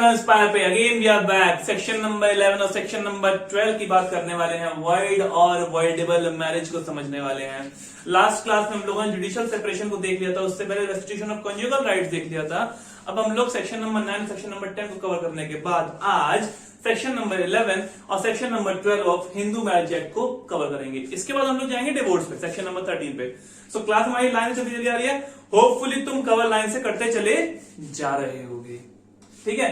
कलम स्पायर पे again we are back. Section number 11 और सेक्शन नंबर 12 की बात करने वाले हैं। वॉइड और वॉइडेबल मैरिज को समझने वाले हैं। लास्ट क्लास में हम लोगों ने जुडिशियल सेपरेशन को देख लिया था, उससे पहले रेस्टिट्यूशन ऑफ कॉन्जुगल राइट्स देख लिया था। अब हम लोग सेक्शन नंबर 9 सेक्शन नंबर 10 को कवर करने के बाद आज सेक्शन नंबर 11 और section number 12 of Hindu marriage act को कवर करेंगे। इसके बाद हम लोग जाएंगे डिवोर्स पे, सेक्शन नंबर 13 पे। सो क्लास हमारी लाइन से चली आ रही है, होपफुली तुम कवर लाइन से करते चले जा रहे होगे, ठीक है।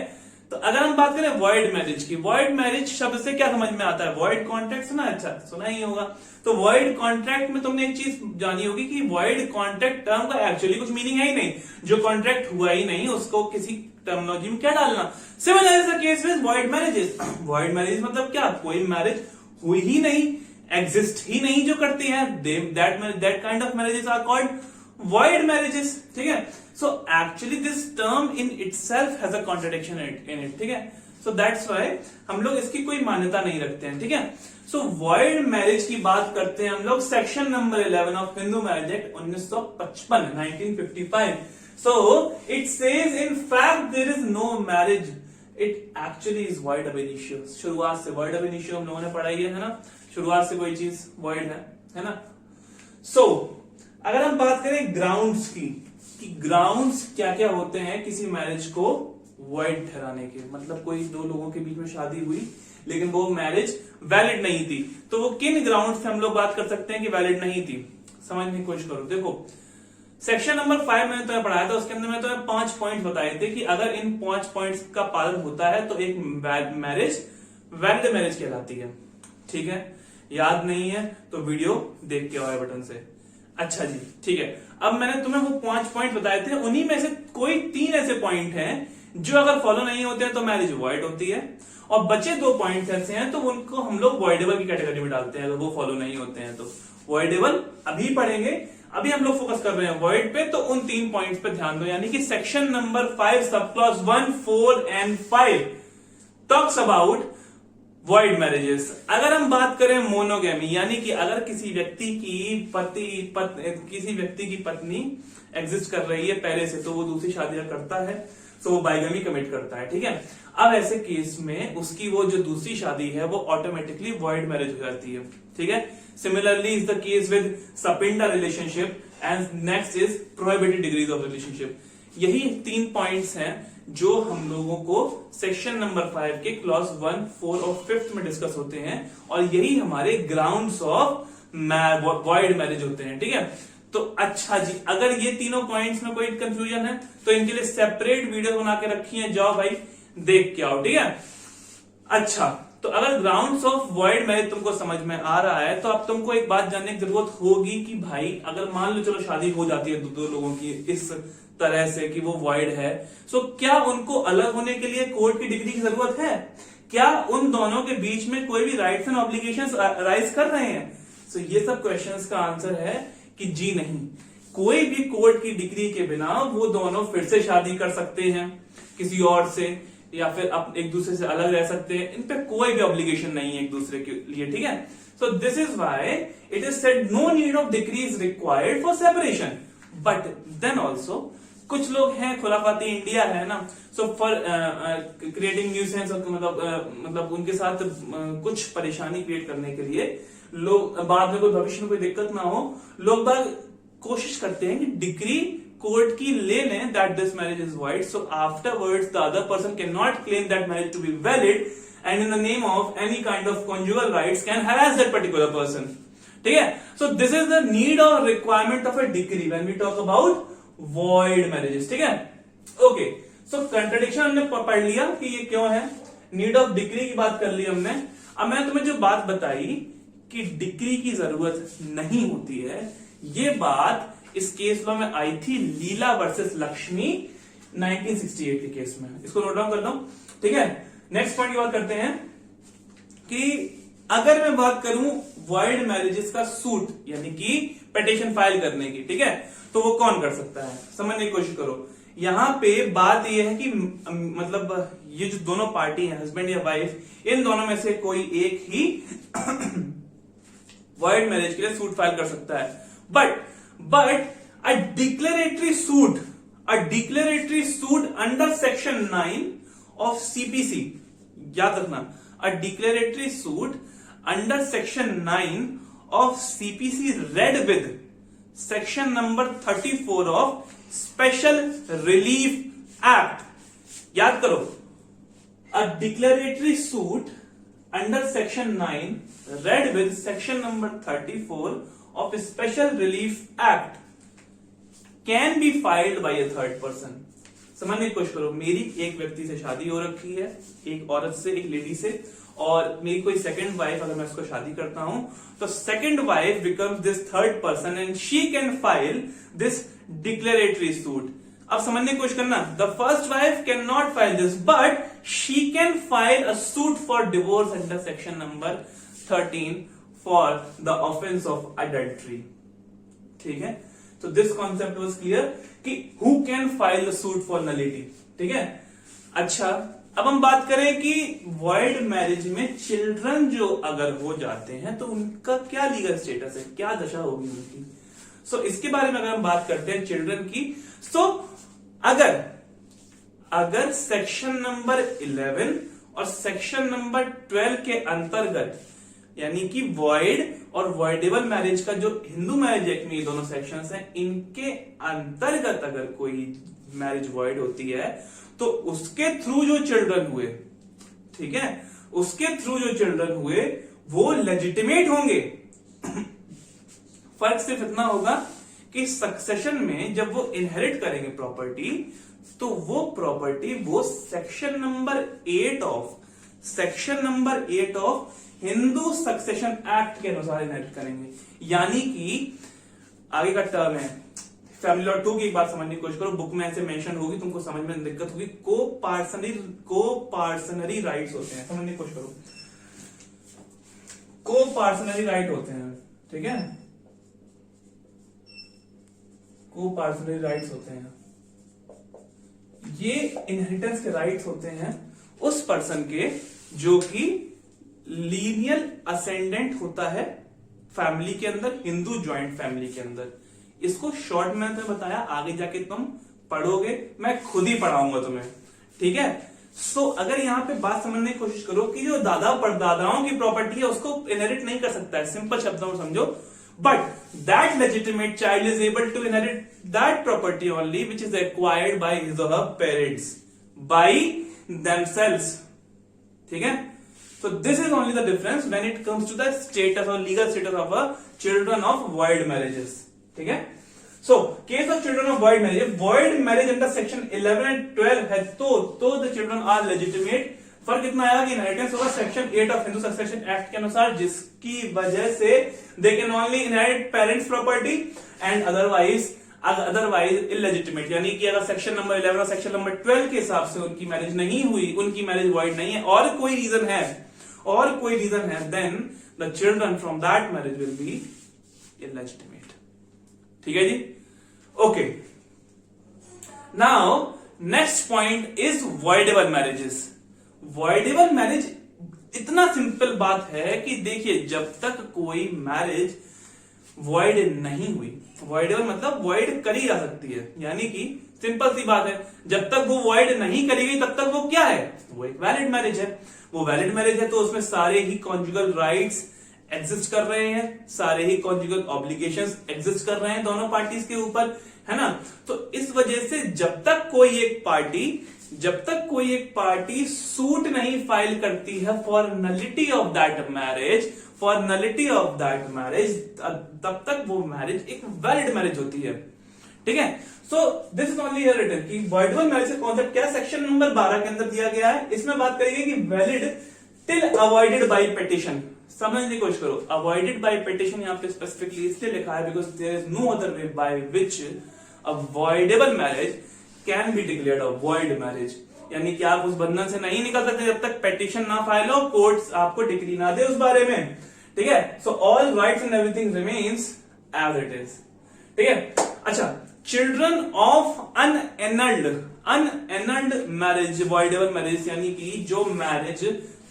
तो अगर हम बात करें वॉइड मैरिज की, वॉइड मैरिज शब्द से क्या समझ में आता है? वॉइड कॉन्ट्रैक्ट सुना, अच्छा सुना ही होगा। तो वॉइड कॉन्ट्रैक्ट में तुमने एक चीज जानी होगी कि वॉइड कॉन्ट्रैक्ट टर्म का एक्चुअली कुछ मीनिंग है ही नहीं। जो कॉन्ट्रैक्ट हुआ ही नहीं उसको किसी टर्मिनोलॉजी में क्या डालना। Similar is the case with void marriages. Void marriage मतलब क्या? कोई मैरिज हुई ही नहीं, एग्जिस्ट ही नहीं जो करती है, that kind of marriages are called void marriages, ठीक है। So actually this term in itself has a contradiction in it, ठीक है। So that's why हम लोग इसकी कोई मान्यता नहीं रखते हैं, ठीक है। So void marriage की बात करते हैं हम लोग section number 11 of Hindu marriage act 1955 1955। So it says in fact there is no marriage, it actually is void ab initio। शुरुआत से void ab initio हम लोगों ने पढ़ाई है ना, शुरुआत से कोई चीज void है ना। So अगर हम बात करें ग्राउंड्स की, कि ग्राउंड्स क्या क्या होते हैं किसी मैरिज को वॉइड ठहराने के, मतलब कोई दो लोगों के बीच में शादी हुई लेकिन वो मैरिज वैलिड नहीं थी, तो वो किन ग्राउंड्स से हम लोग बात कर सकते हैं कि वैलिड नहीं थी। समझने की कोशिश करो। देखो सेक्शन नंबर 5 मैंने तुम्हें पढ़ाया था, उसके अंदर मैं तुम्हें 5 पॉइंट बताए थे कि अगर इन 5 पॉइंट्स का पालन होता है तो एक मैरिज वैलिड मैरिज कहलाती है, ठीक है। याद नहीं है तो वीडियो देख के आओ बटन से। अच्छा जी, ठीक है। अब मैंने तुम्हें वो 5 पॉइंट बताए थे, उन्हीं में से कोई 3 ऐसे पॉइंट हैं जो अगर फॉलो नहीं होते हैं तो मैरिज वॉइड होती है, और बचे 2 पॉइंट ऐसे हैं तो उनको हम लोग वॉइडेबल की कैटेगरी में डालते हैं अगर वो फॉलो नहीं होते हैं तो। वॉइडेबल अभी पढ़ेंगे, अभी हम लोग फोकस कर रहे हैं वॉइड पे, तो उन 3 पॉइंट्स पे ध्यान दो। यानी कि section number 5 sub clause 1, 4 and 5 talks about void marriages. अगर हम बात करें मोनोगेमी, यानी कि अगर किसी व्यक्ति की पत्नी एग्जिस्ट कर रही है पहले से, तो वो दूसरी शादी करता है तो वो बाइगमी कमिट करता है, ठीक है। अब ऐसे केस में उसकी वो जो दूसरी शादी है वो ऑटोमेटिकली वॉइड मैरिज हो जाती है, ठीक है। Similarly is the case with सपिंडा relationship and next is prohibited degrees of relationship. यही 3 पॉइंट्स हैं जो हम लोगों को सेक्शन नंबर 5 के क्लॉज 1, 4 और 5 में डिस्कस होते हैं, और यही हमारे ग्राउंड्स ऑफ वॉइड मैरिज होते हैं, ठीक है। तो अच्छा जी, अगर ये तीनों पॉइंट्स में कोई कंफ्यूजन है तो इनके लिए सेपरेट वीडियो बना के रखी है, जाओ भाई देख के आओ, ठीक है। अच्छा, तो अगर ग्राउंड्स ऑफ वॉइड मैरिज तुमको समझ में आ रहा है तो अब तुमको एक बात जानने की जरूरत होगी कि भाई अगर मान लो चलो शादी हो जाती है दो लोगों की इस तरह से कि वो वॉइड है, सो क्या उनको अलग होने के लिए कोर्ट की डिग्री की जरूरत है? क्या उन दोनों के बीच में कोई भी राइट्स एंड ऑब्लिगेशंस राइज कर रहे हैं? सो ये सब क्वेश्चंस का आंसर है कि जी नहीं। कोई भी कोर्ट की डिग्री के बिना वो दोनों फिर से शादी कर सकते हैं किसी और से, या फिर एक दूसरे से अलग रह सकते हैं, इन पे कोई भी ऑब्लिगेशन नहीं है एक दूसरे के लिए, ठीक है। So this is why it is said no need of degree is required for separation, but then also कुछ लोग हैं खुराफाती इंडिया है ना, सो फॉर क्रिएटिंग न्यूसेंस, मतलब उनके साथ कुछ परेशानी क्रिएट करने के लिए लोग बाद में कोई भविष्य में कोई दिक्कत ना हो, लोग बाग कोशिश करते हैं कि डिग्री कोर्ट की ले लें that this marriage is void, so afterwards the other person can not claim that marriage to be valid and in the name of any kind of conjugal rights can harass that particular person, ठीक है। So this is the need or requirement of a decree when we talk about void marriages, ठीक है। Okay, सो contradiction हमने पढ़ लिया कि ये क्यों है, नीड ऑफ डिग्री की बात कर ली हमने। अब मैं तुम्हें जो बात बताई कि डिग्री की जरूरत नहीं होती है, ये बात इस केस लॉ में आई थी लीला वर्सेस लक्ष्मी 1968 के केस में। इसको नोट डाउन कर दो, ठीक है। नेक्स्ट पॉइंट की बात करते हैं कि अगर मैं बात करूं वॉइड मैरिजेस का सूट यानी कि पिटीशन फाइल करने की, ठीक है, तो वो कौन कर सकता है? समझने की कोशिश करो। यहां पे बात यह है कि मतलब ये जो दोनों पार्टी हैं, हस्बैंड या वाइफ, इन दोनों में से कोई एक ही वॉइड मैरिज के लिए सूट फाइल कर सकता है, but a declaratory suit under section 9 of CPC, याद रखना, a declaratory suit under section 9 of CPC read with section number 34 of Special Relief Act. याद करो, a declaratory suit under section 9 read with section number 34 of Special Relief Act can be filed by a third person. समझने की कोशिश करो, मेरी एक व्यक्ति से शादी हो रखी है, एक औरत से, एक लेडी से, और मेरी कोई सेकंड वाइफ, अगर मैं उसको शादी करता हूं तो second wife becomes this third person and she can file this declaratory suit. अब समझने की कोशिश करना, the first wife can not file this but she can file a suit for divorce under section number 13 for the offence of adultery. ठीक है, तो this concept was clear कि who can file the suit for nullity. ठीक है, अच्छा अब हम बात करें कि वॉइड मैरिज में चिल्ड्रन जो अगर हो जाते हैं तो उनका क्या लीगल स्टेटस है, क्या दशा होगी उनकी। सो इसके बारे में अगर हम बात करते हैं चिल्ड्रन की, सो अगर सेक्शन नंबर 11 और सेक्शन नंबर 12 के अंतर्गत, यानी कि वॉइड और वॉइडेबल मैरिज का जो हिंदू मैरिज एक्ट में ये दोनों सेक्शंस हैं, इनके अंतर्गत अगर कोई मैरिज वॉइड होती है तो उसके थ्रू जो चिल्ड्रन हुए, ठीक है, उसके थ्रू जो चिल्ड्रन हुए वो लेजिटिमेट होंगे। फर्क सिर्फ इतना होगा कि सक्सेशन में जब वो इनहेरिट करेंगे प्रॉपर्टी, तो वो प्रॉपर्टी वो section number 8 of Hindu succession act के अनुसार इनहेरिट करेंगे। यानी कि आगे का टर्म है फैमिली लॉ 2 की, एक बात समझने की कोशिश करो, बुक में ऐसे मेंशन होगी, तुमको समझ में दिक्कत होगी। को पार्सनरी राइट्स होते हैं, समझने की कोशिश करो, को पार्सनरी राइट होते हैं। ठीक है, को पार्सनरी राइट्स होते हैं, ये इनहेरिटेंस के राइट्स होते हैं उस पर्सन के जो कि लीनियल असेंडेंट होता है फैमिली के अंदर, हिंदू ज्वाइंट फैमिली के अंदर। इसको शॉर्ट में तो बताया, आगे जाके तुम पढ़ोगे, मैं खुद ही पढ़ाऊंगा तुम्हें। ठीक है, सो अगर यहां पे बात समझने की कोशिश करो कि जो दादा परदादाओं की प्रॉपर्टी है उसको इनहेरिट नहीं कर सकता है, सिंपल शब्दों में समझो, but that legitimate child is able to inherit that property only which is acquired by his or her parents by themselves. ठीक है, so this is only the difference when it comes to the status or legal status of a children of void marriages. ठीक है, so case of children of void marriage under section 11 and 12 है तो the children are legitimate। फर्क इतना आया कि inheritance होगा section 8 of Hindu succession act के अनुसार, जिसकी वजह से they can only inherit parents property and otherwise illegitimate. यानी कि अगर सेक्शन नंबर 11 और सेक्शन नंबर 12 के हिसाब से उनकी मैरिज नहीं हुई, उनकी मैरिज वॉइड नहीं है, और कोई रीजन है, then the children from that marriage will be illegitimate. ठीक है जी, okay. Now next point is voidable marriages. Voidable marriage इतना सिंपल बात है कि देखिए, जब तक कोई मैरिज वॉइड नहीं हुई, वॉइडेबल मतलब वॉइड करी जा सकती है, यानी कि सिंपल सी बात है, जब तक वो वॉइड नहीं करी गई तब तक वो क्या है, वो एक वैलिड मैरिज है। वो वैलिड मैरिज है तो उसमें सारे ही कॉन्जुगल राइट्स एग्जिस्ट कर रहे हैं, सारे ही कॉन्जुगल ऑब्लिगेशंस एग्जिस्ट कर रहे हैं दोनों पार्टीज के ऊपर, है ना। तो इस वजह से जब तक कोई एक पार्टी सूट नहीं फाइल करती है for nullity of that marriage, तब तक वो मैरिज एक वैलिड मैरिज होती है। ठीक है, so this is only here written कि वॉइडेबल मैरिज का कॉन्सेप्ट क्या है, सेक्शन नंबर 12 के अंदर दिया गया है। इसमें बात करेंगे कि valid till avoided by petition. समझने की कोशिश करो, अवॉइडेड बाय पिटिशन यहाँ पे स्पेसिफिकली इसलिए लिखा है because there is no other way by which a voidable marriage can be declared a void marriage. यानी कि आप उस बंधन से नहीं निकल सकते जब तक पिटिशन ना फाइल हो, कोर्ट आपको डिक्री ना दे उस बारे में। ठीक है, so all rights and everything remains as it is. ठीक है, अच्छा, children of unannulled marriage, voidable marriage, यानी कि जो मैरिज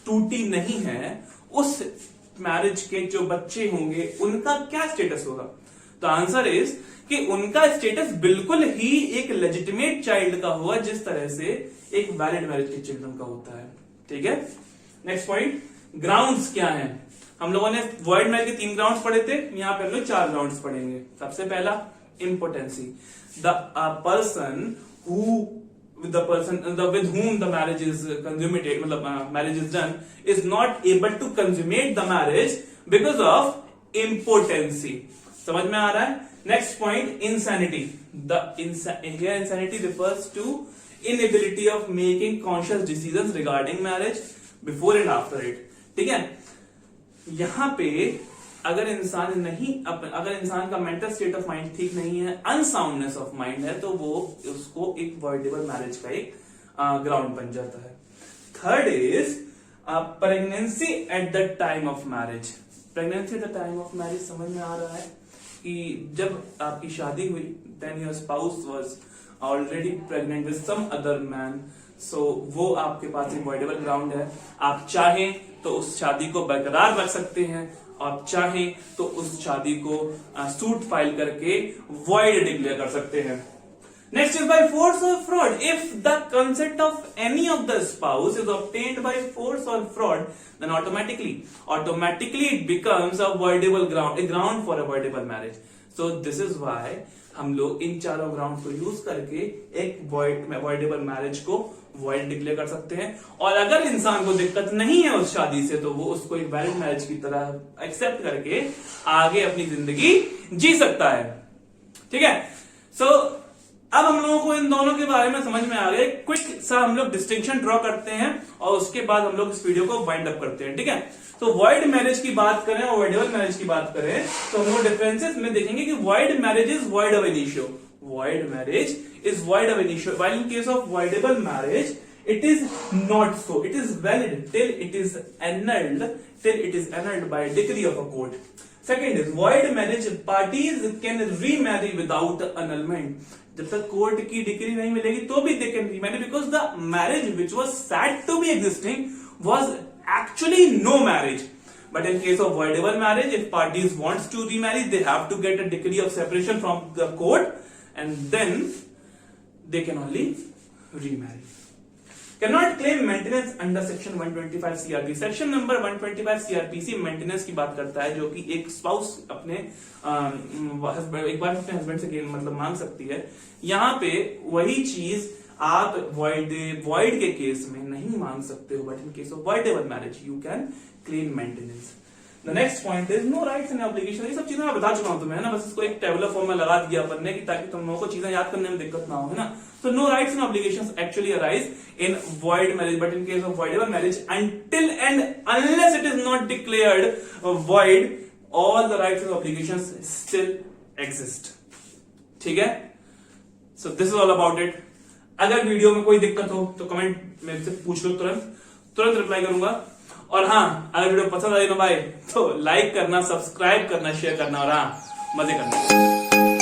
टूटी नहीं है, उस मैरिज के जो बच्चे होंगे उनका क्या स्टेटस होगा। तो आंसर इज कि उनका स्टेटस बिल्कुल ही एक लेजिटिमेट चाइल्ड का हुआ, जिस तरह से एक वैलिड मैरिज के चिल्ड्रन का होता है। ठीक है, नेक्स्ट पॉइंट, ग्राउंड्स क्या हैं। हम लोगों ने वॉइड मैरिज के 3 ग्राउंड्स पढ़े थे, यहां पे हम लोग 4 ग्राउंड्स पढ़ेंगे। सबसे पहला, impotency, the person with whom the marriage is consummated, मतलब marriage is done, is not able to consummate the marriage because of impotency। समझ में आ रहा है। Next point, insanity, here insanity refers to inability of making conscious decisions regarding marriage before and after it। ठीक है, यहां पे अगर इंसान का मेंटल स्टेट ऑफ माइंड ठीक नहीं है, अनसाउंडनेस ऑफ माइंड है, तो वो उसको एक वॉइडेबल मैरिज का एक ग्राउंड बन जाता है। Third is pregnancy at the time of marriage. Pregnancy at the time of marriage समझ में आ रहा है कि जब आपकी शादी हुई, then your spouse was already pregnant with some other man, सो वो आपके पास एक वॉइडेबल ग्राउंड है। आप चाहें तो उस शादी को बरकरार रख सकते हैं, आप चाहें तो उस शादी को सूट फाइल करके वॉइड डिक्लेयर कर सकते हैं। Next is by force or fraud. If the consent of any of the spouse is obtained by force or fraud, then automatically it becomes a voidable ground, a ground for a voidable marriage। So this is why हम लोग इन चारों ground को use करके एक voidable marriage को void declare कर सकते हैं। और अगर इंसान को दिक्कत नहीं है उस शादी से, तो वो उसको एक वैलिड मैरिज की तरह एक्सेप्ट करके आगे अपनी जिंदगी जी सकता है। ठीक है, सो अब हम लोगों को इन दोनों के बारे में समझ में आ गया। क्विक सा हम लोग डिस्टिंक्शन ड्रॉ करते हैं और उसके बाद हम लोग इस वीडियो को वाइंड अप करते हैं। ठीक है, तो वॉइड मैरिज की बात करें और वॉइडेबल मैरिज की बात करें, तो हम लोग डिफरेंसेस में देखेंगे कि void marriage is void of initio, void marriage is void of initio, while in case of voidable marriage it is not so, it is valid till it is annulled by decree of a court। Second is void marriage, parties can remarry without annulment। जब तक court की degree नहीं मिलेगी तो भी they can remarry, because the marriage which was said to be existing was actually no marriage। But in case of voidable marriage, if parties wants to remarry, they have to get a decree of separation from the court, and then they can only remarry। Cannot claim maintenance under section 125 CRP। Section number 125 CRPC maintenance की बात करता है, जो कि एक spouse अपने एक बार अपने हस्बैंड से मतलब मांग सकती है। यहाँ पे वही चीज आप वॉइड के केस में नहीं मांग सकते हो, but in case of voidable marriage you can claim maintenance. The next point is no rights and obligation. ये सब चीजें मैं बता चुका हूं तुम्हें, है ना, बस इसको एक टेबुलर फॉर्म में लगा दिया अपन ने कि ताकि तुम लोगों को चीजें याद करने में दिक्कत ना हो, है ना। So no rights and obligations actually arise in void marriage, but in case of voidable marriage, until and unless it is not declared void, all the rights and obligations still exist। ठीक है, so this is all about it। अगर video में कोई दिक्कत हो तो comment मेरे से पूछ लो, तुरंत रिप्लाई करूंगा। और हाँ, अगर वीडियो पसंद आई ना भाई, तो लाइक करना, सब्सक्राइब करना, शेयर करना, और हाँ, मजे करना।